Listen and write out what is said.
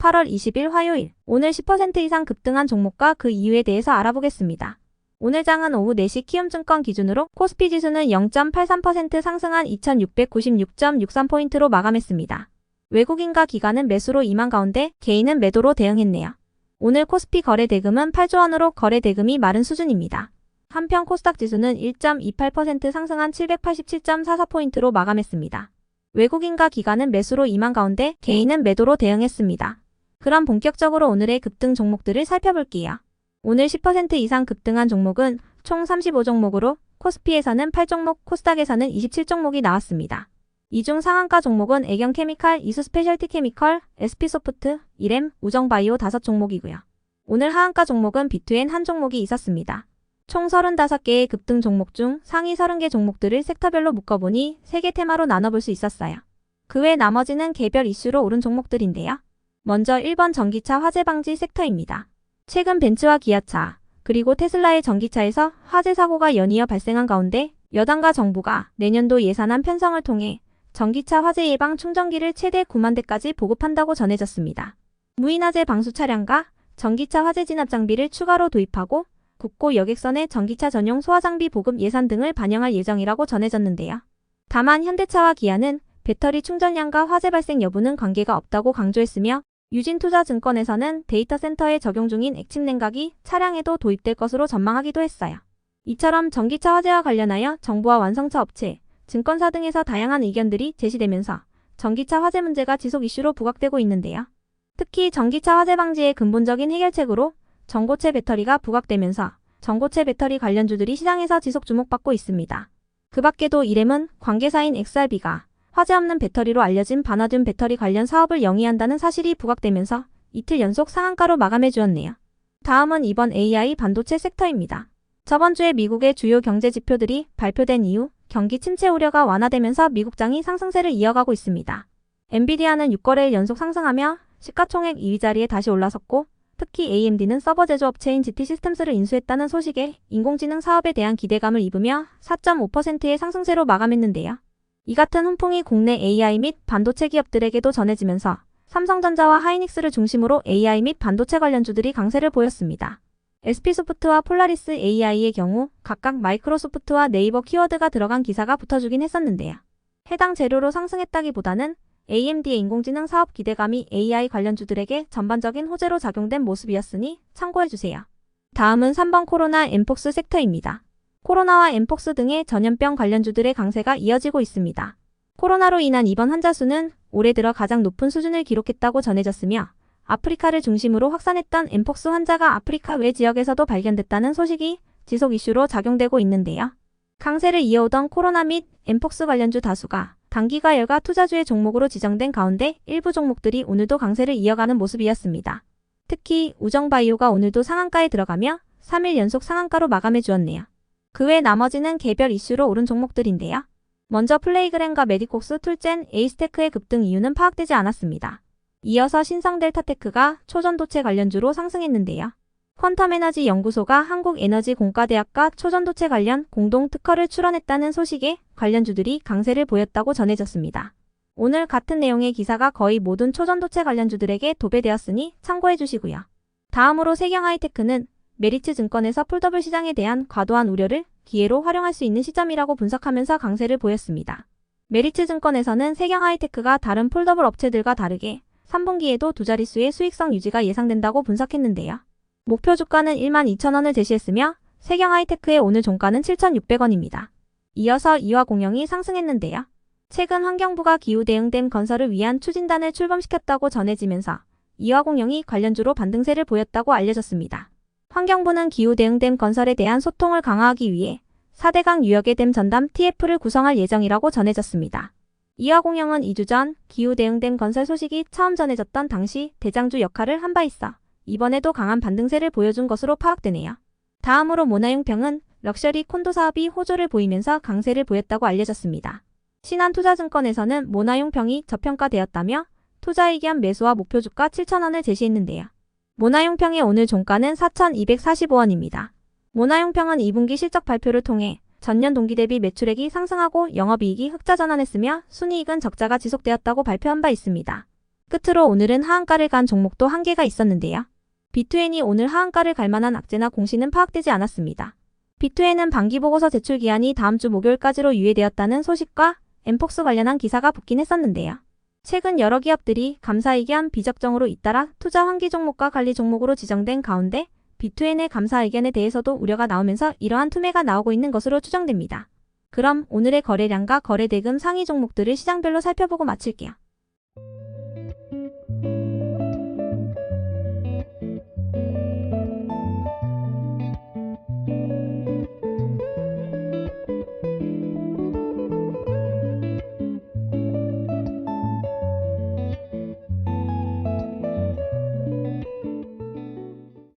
8월 20일 화요일, 오늘 10% 이상 급등한 종목과 그 이유에 대해서 알아보겠습니다. 오늘 장은 오후 4시 키움증권 기준으로 코스피 지수는 0.83% 상승한 2696.63포인트로 마감했습니다. 외국인과 기관은 매수로 임한 가운데 개인은 매도로 대응했네요. 오늘 코스피 거래 대금은 8조 원으로 거래 대금이 마른 수준입니다. 한편 코스닥 지수는 1.28% 상승한 787.44포인트로 마감했습니다. 외국인과 기관은 매수로 임한 가운데 개인은 매도로 대응했습니다. 그럼 본격적으로 오늘의 급등 종목들을 살펴볼게요. 오늘 10% 이상 급등한 종목은 총 35종목으로 코스피에서는 8종목, 코스닥에서는 27종목이 나왔습니다. 이 중 상한가 종목은 애경케미칼, 이수스페셜티케미컬, SP소프트, 이램, 우정바이오 5종목이고요. 오늘 하한가 종목은 B2N 한 종목이 있었습니다. 총 35개의 급등 종목 중 상위 30개 종목들을 섹터별로 묶어보니 3개 테마로 나눠볼 수 있었어요. 그 외 나머지는 개별 이슈로 오른 종목들인데요. 먼저 1번 전기차 화재 방지 섹터입니다. 최근 벤츠와 기아차, 그리고 테슬라의 전기차에서 화재 사고가 연이어 발생한 가운데 여당과 정부가 내년도 예산안 편성을 통해 전기차 화재 예방 충전기를 최대 9만 대까지 보급한다고 전해졌습니다. 무인화재 방수 차량과 전기차 화재 진압 장비를 추가로 도입하고 국고 여객선의 전기차 전용 소화장비 보급 예산 등을 반영할 예정이라고 전해졌는데요. 다만 현대차와 기아는 배터리 충전량과 화재 발생 여부는 관계가 없다고 강조했으며 유진투자증권에서는 데이터 센터에 적용 중인 액침 냉각이 차량에도 도입될 것으로 전망하기도 했어요. 이처럼 전기차 화재와 관련하여 정부와 완성차 업체, 증권사 등에서 다양한 의견들이 제시되면서 전기차 화재 문제가 지속 이슈로 부각되고 있는데요. 특히 전기차 화재 방지의 근본적인 해결책으로 전고체 배터리가 부각되면서 전고체 배터리 관련주들이 시장에서 지속 주목받고 있습니다. 그 밖에도 이램은 관계사인 XRB가 화재 없는 배터리로 알려진 바나듐 배터리 관련 사업을 영위한다는 사실이 부각되면서 이틀 연속 상한가로 마감해 주었네요. 다음은 이번 AI 반도체 섹터입니다. 저번 주에 미국의 주요 경제 지표들이 발표된 이후 경기 침체 우려가 완화되면서 미국장이 상승세를 이어가고 있습니다. 엔비디아는 6거래일 연속 상승하며 시가총액 2위 자리에 다시 올라섰고 특히 AMD는 서버 제조업체인 GT 시스템스를 인수했다는 소식에 인공지능 사업에 대한 기대감을 입으며 4.5%의 상승세로 마감했는데요. 이 같은 훈풍이 국내 AI 및 반도체 기업들에게도 전해지면서 삼성전자와 하이닉스를 중심으로 AI 및 반도체 관련주들이 강세를 보였습니다. SP소프트와 폴라리스 AI의 경우 각각 마이크로소프트와 네이버 키워드가 들어간 기사가 붙어주긴 했었는데요. 해당 재료로 상승했다기보다는 AMD의 인공지능 사업 기대감이 AI 관련주들에게 전반적인 호재로 작용된 모습이었으니 참고해주세요. 다음은 3번 코로나 엠폭스 섹터입니다. 코로나와 엠폭스 등의 전염병 관련주들의 강세가 이어지고 있습니다. 코로나로 인한 입원 환자 수는 올해 들어 가장 높은 수준을 기록했다고 전해졌으며 아프리카를 중심으로 확산했던 엠폭스 환자가 아프리카 외 지역에서도 발견됐다는 소식이 지속 이슈로 작용되고 있는데요. 강세를 이어오던 코로나 및 엠폭스 관련주 다수가 단기가열과 투자주의 종목으로 지정된 가운데 일부 종목들이 오늘도 강세를 이어가는 모습이었습니다. 특히 우정바이오가 오늘도 상한가에 들어가며 3일 연속 상한가로 마감해 주었네요. 그 외 나머지는 개별 이슈로 오른 종목들인데요. 먼저 플레이그램과 메디콕스, 툴젠, 에이스테크의 급등 이유는 파악되지 않았습니다. 이어서 신성델타테크가 초전도체 관련주로 상승했는데요. 퀀텀에너지 연구소가 한국에너지공과대학과 초전도체 관련 공동 특허를 출원했다는 소식에 관련주들이 강세를 보였다고 전해졌습니다. 오늘 같은 내용의 기사가 거의 모든 초전도체 관련주들에게 도배되었으니 참고해 주시고요. 다음으로 세경하이테크는 메리츠 증권에서 폴더블 시장에 대한 과도한 우려를 기회로 활용할 수 있는 시점이라고 분석하면서 강세를 보였습니다. 메리츠 증권에서는 세경하이테크가 다른 폴더블 업체들과 다르게 3분기에도 두 자릿수의 수익성 유지가 예상된다고 분석했는데요. 목표 주가는 12,000원을 제시했으며 세경하이테크의 오늘 종가는 7,600원입니다. 이어서 이화공영이 상승했는데요. 최근 환경부가 기후대응댐 건설을 위한 추진단을 출범시켰다고 전해지면서 이화공영이 관련주로 반등세를 보였다고 알려졌습니다. 환경부는 기후대응댐 건설에 대한 소통을 강화하기 위해 4대강 유역의 댐 전담 TF를 구성할 예정이라고 전해졌습니다. 이화공영은 2주 전 기후대응댐 건설 소식이 처음 전해졌던 당시 대장주 역할을 한 바 있어 이번에도 강한 반등세를 보여준 것으로 파악되네요. 다음으로 모나융평은 럭셔리 콘도 사업이 호조를 보이면서 강세를 보였다고 알려졌습니다. 신한투자증권에서는 모나융평이 저평가되었다며 투자의견 매수와 목표 주가 7,000원을 제시했는데요. 모나융평의 오늘 종가는 4,245원입니다. 모나융평은 2분기 실적 발표를 통해 전년 동기 대비 매출액이 상승하고 영업이익이 흑자 전환했으며 순이익은 적자가 지속되었다고 발표한 바 있습니다. 끝으로 오늘은 하한가를 간 종목도 한 개가 있었는데요. B2N이 오늘 하한가를 갈 만한 악재나 공시는 파악되지 않았습니다. B2N은 반기보고서 제출 기한이 다음 주 목요일까지로 유예되었다는 소식과 엠폭스 관련한 기사가 붙긴 했었는데요. 최근 여러 기업들이 감사의견 비적정으로 잇따라 투자 환기 종목과 관리 종목으로 지정된 가운데 B2N의 감사 의견에 대해서도 우려가 나오면서 이러한 투매가 나오고 있는 것으로 추정됩니다. 그럼 오늘의 거래량과 거래대금 상위 종목들을 시장별로 살펴보고 마칠게요.